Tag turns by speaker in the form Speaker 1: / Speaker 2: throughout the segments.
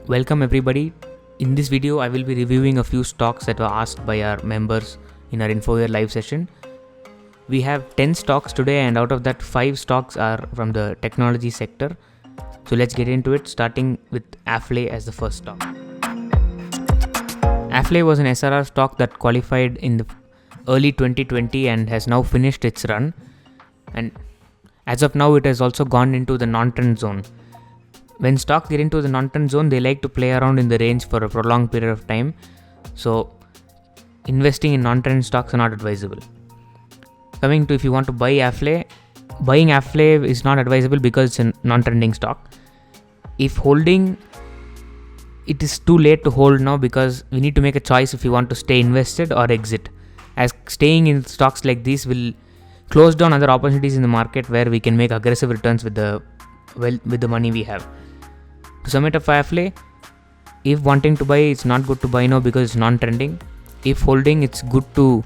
Speaker 1: Welcome everybody. In this video, I will be reviewing a few stocks that were asked by our members in our InfoWare live session. We have 10 stocks today, and out of that 5 stocks are from the technology sector. So let's get into it, starting with Affle as the first stock. Affle was an SRR stock that qualified in the early 2020 and has now finished its run. And as of now, it has also gone into the non-trend zone. When stocks get into the non-trend zone, they like to play around in the range for a prolonged period of time. So investing in non-trend stocks are not advisable. Coming to if you want to buy Affle, buying Affle is not advisable because it's a non-trending stock. If holding, it is too late to hold now because we need to make a choice if you want to stay invested or exit. As staying in stocks like these will close down other opportunities in the market where we can make aggressive returns with the money we have. To sum it up for Affle, if wanting to buy, it's not good to buy now because it's non-trending. If holding, it's good to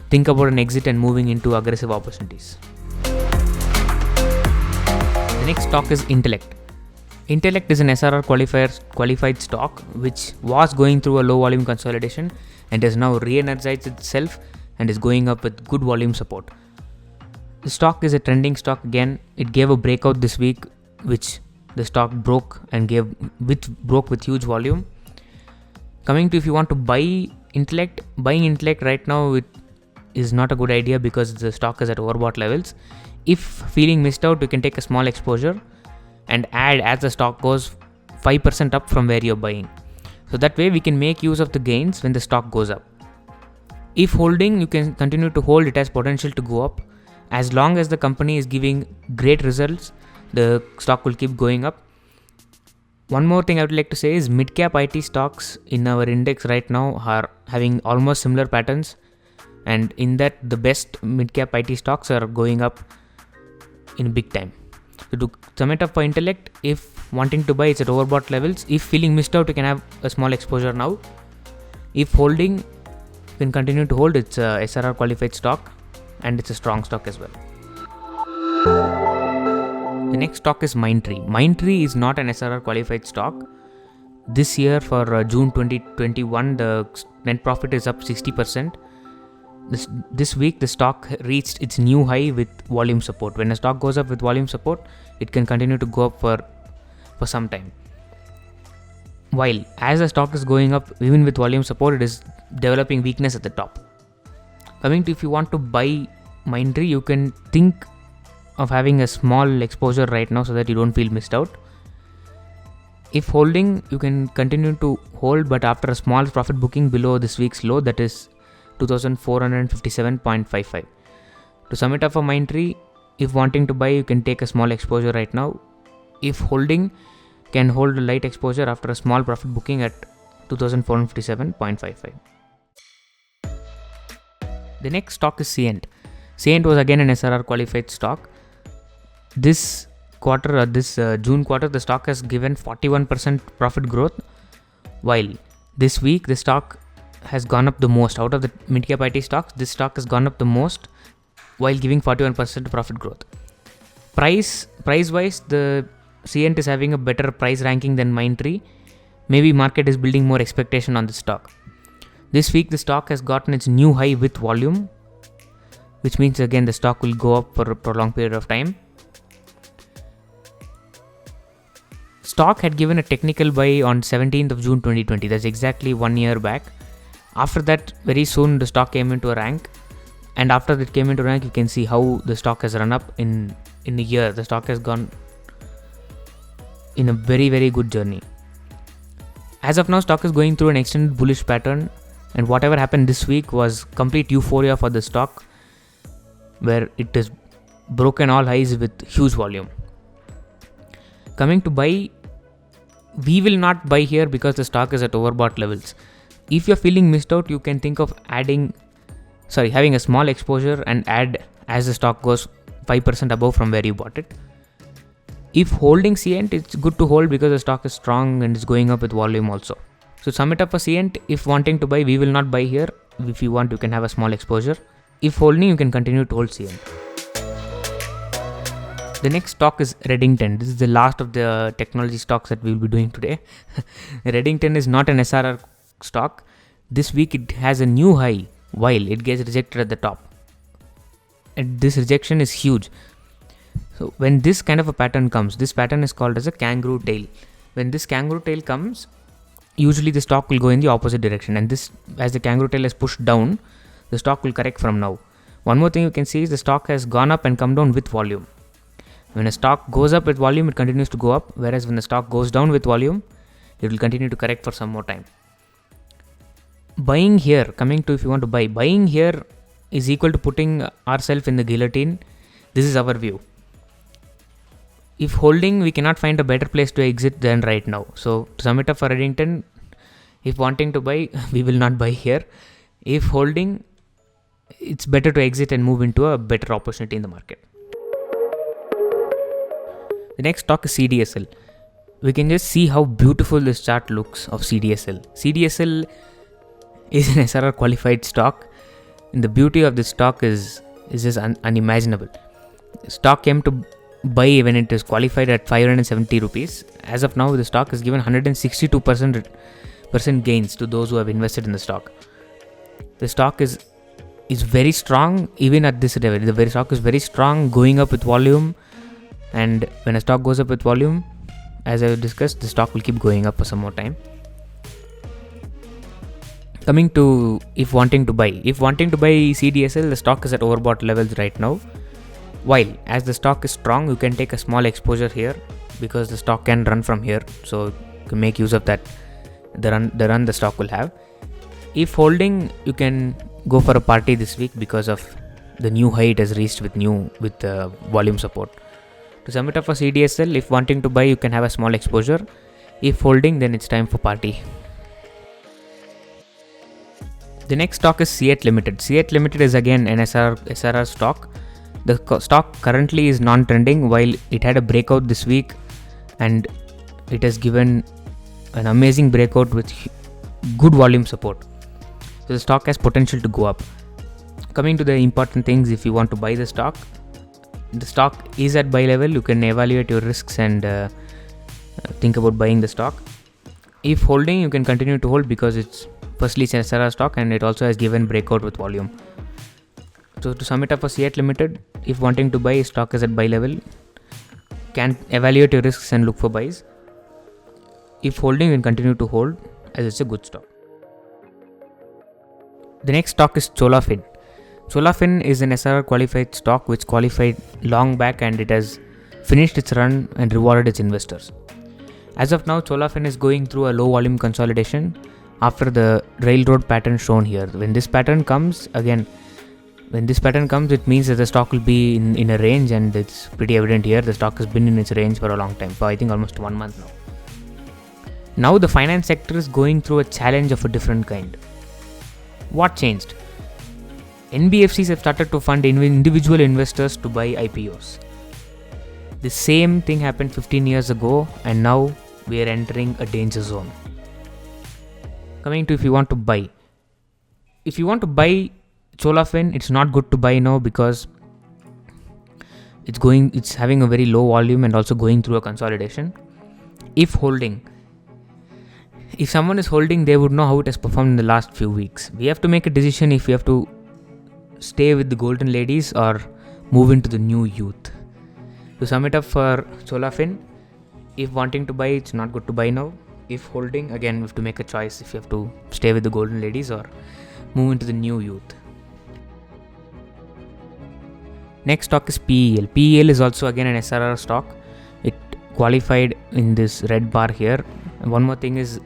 Speaker 1: think about an exit and moving into aggressive opportunities. The next stock is Intellect. Intellect is an SRR qualified stock which was going through a low volume consolidation and has now re-energized itself and is going up with good volume support. The stock is a trending stock again. It gave a breakout this week which the stock broke with huge volume. Coming to if you want to buy Intellect, buying Intellect right now it is not a good idea because the stock is at overbought levels. If feeling missed out, you can take a small exposure and add as the stock goes 5% up from where you're buying. So that way we can make use of the gains when the stock goes up. If holding, you can continue to hold. It has potential to go up. As long as the company is giving great results, the stock will keep going up. One more thing I would like to say is mid-cap IT stocks in our index right now are having almost similar patterns, and in that the best mid-cap IT stocks are going up in big time. So to sum it up for Intellect, if wanting to buy, it's at overbought levels. If feeling missed out, you can have a small exposure now. If holding, you can continue to hold. It's a SRR qualified stock and it's a strong stock as well. The next stock is Mindtree. Mindtree is not an SRR qualified stock. This year for June 2021, the net profit is up 60%. This week, the stock reached its new high with volume support. When a stock goes up with volume support, it can continue to go up for some time. While as the stock is going up, even with volume support, it is developing weakness at the top. Coming to if you want to buy Mindtree, you can think of having a small exposure right now so that you don't feel missed out. If holding, you can continue to hold, but after a small profit booking below this week's low, that is 2457.55. To sum it up for Mindtree, if wanting to buy, you can take a small exposure right now. If holding, can hold a light exposure after a small profit booking at 2457.55. The next stock is Cyient. Cyient was again an SRR qualified stock. This quarter, June quarter, the stock has given 41% profit growth, while this week the stock has gone up the most. Out of the mid-cap IT stocks, this stock has gone up the most while giving 41% profit growth. Price-wise, the Cyient is having a better price ranking than Mindtree. Maybe market is building more expectation on the stock. This week, the stock has gotten its new high with volume, which means again the stock will go up for a prolonged period of time. Stock had given a technical buy on 17th of June 2020. That's exactly 1 year back. After that, very soon the stock came into a rank, and after it came into rank, you can see how the stock has run up in a year. The stock has gone in a very, very good journey. As of now, stock is going through an extended bullish pattern, and whatever happened this week was complete euphoria for the stock, where it has broken all highs with huge volume. Coming to buy, we will not buy here because the stock is at overbought levels. If you're feeling missed out, you can think of having a small exposure and add as the stock goes 5% above from where you bought it. If holding Cyient, it's good to hold because the stock is strong and is going up with volume also. So sum it up for Cyient, if wanting to buy, we will not buy here. If you want, you can have a small exposure. If holding, you can continue to hold Cyient. The next stock is Redington. This is the last of the technology stocks that we will be doing today. Redington is not an SRR stock. This week it has a new high while it gets rejected at the top. And this rejection is huge. So when this kind of a pattern comes, this pattern is called as a kangaroo tail. When this kangaroo tail comes, usually the stock will go in the opposite direction, and this, as the kangaroo tail is pushed down, the stock will correct from now. One more thing you can see is the stock has gone up and come down with volume. When a stock goes up with volume, it continues to go up, whereas when the stock goes down with volume, it will continue to correct for some more time. Buying here, coming to if you want to buy, buying here is equal to putting ourselves in the guillotine. This is our view. If holding, we cannot find a better place to exit than right now. So to sum it up for Redington, if wanting to buy, we will not buy here. If holding, it's better to exit and move into a better opportunity in the market. The next stock is CDSL. We can just see how beautiful this chart looks of CDSL. CDSL is an SRR qualified stock, and the beauty of this stock is just unimaginable. Stock came to buy when it is qualified at 570 rupees. As of now, the stock has given 162% gains to those who have invested in the stock. The stock is very strong even at this level. The stock is very strong, going up with volume. And when a stock goes up with volume, as I discussed, the stock will keep going up for some more time. Coming to if wanting to buy CDSL, the stock is at overbought levels right now. While as the stock is strong, you can take a small exposure here because the stock can run from here. So you can make use of that, the run the stock will have. If holding, you can go for a party this week because of the new high it has reached with volume support. To sum it up for CDSL, if wanting to buy, you can have a small exposure. If holding, then it's time for party. The next stock is CEAT Limited. CEAT Limited is again an SRR stock. The stock currently is non-trending, while it had a breakout this week and it has given an amazing breakout with good volume support. So the stock has potential to go up. Coming to the important things, if you want to buy the stock is at buy level. You can evaluate your risks and think about buying the stock. If holding, you can continue to hold because it's firstly an SRR stock and it also has given breakout with volume. So to sum it up for CEAT Limited, if wanting to buy, stock is at buy level. Can evaluate your risks and look for buys. If holding, you can continue to hold as it's a good stock. The next stock is Cholafin. Cholafin is an SRR qualified stock which qualified long back and it has finished its run and rewarded its investors. As of now, Cholafin is going through a low volume consolidation after the railroad pattern shown here. When this pattern comes, it means that the stock will be in a range, and it's pretty evident here. The stock has been in its range for a long time, for I think almost 1 month now. Now the finance sector is going through a challenge of a different kind. What changed? NBFCs have started to fund individual investors to buy IPOs. The same thing happened 15 years ago, and now we are entering a danger zone. Coming to if you want to buy. If you want to buy Cholafin, it's not good to buy now because it's having a very low volume and also going through a consolidation. If someone is holding, they would know how it has performed in the last few weeks. We have to make a decision if we have to stay with the golden ladies or move into the new youth. To sum it up for Cholafin, if wanting to buy, it's not good to buy now. If holding, again, we have to make a choice if you have to stay with the golden ladies or move into the new youth. Next stock is PEL. PEL is also again an SRR stock. It qualified in this red bar here. And one more thing is,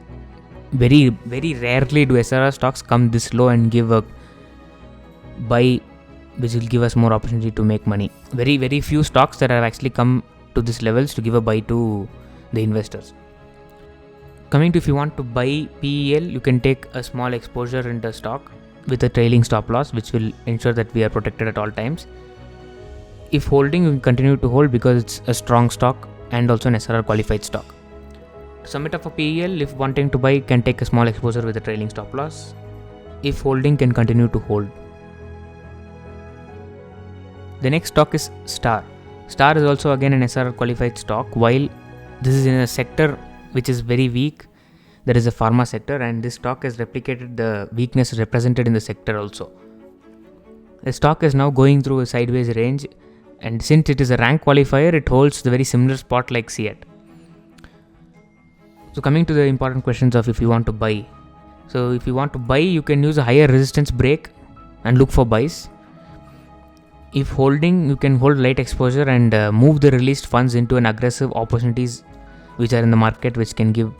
Speaker 1: very, very rarely do SRR stocks come this low and give a buy, which will give us more opportunity to make money. Very, very few stocks that have actually come to these levels to give a buy to the investors. Coming to if you want to buy PEL, you can take a small exposure in the stock with a trailing stop loss, which will ensure that we are protected at all times. If holding, you can continue to hold because it's a strong stock and also an SRR qualified stock. To sum it up for PEL, if wanting to buy, can take a small exposure with a trailing stop loss. If holding, can continue to hold. The next stock is Star. Star is also again an SRR qualified stock. While this is in a sector which is very weak, there is a pharma sector, and this stock has replicated the weakness represented in the sector also. The stock is now going through a sideways range, and since it is a rank qualifier, it holds the very similar spot like CEAT. So coming to the important questions of if you want to buy. So if you want to buy, you can use a higher resistance break and look for buys. If holding, you can hold light exposure and move the released funds into an aggressive opportunities which are in the market, which can give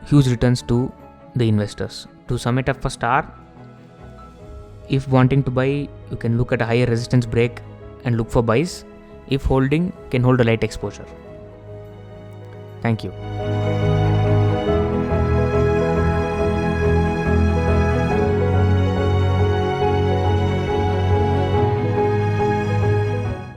Speaker 1: huge returns to the investors. To sum it up for Star, if wanting to buy, you can look at a higher resistance break and look for buys. If holding, can hold a light exposure. Thank you.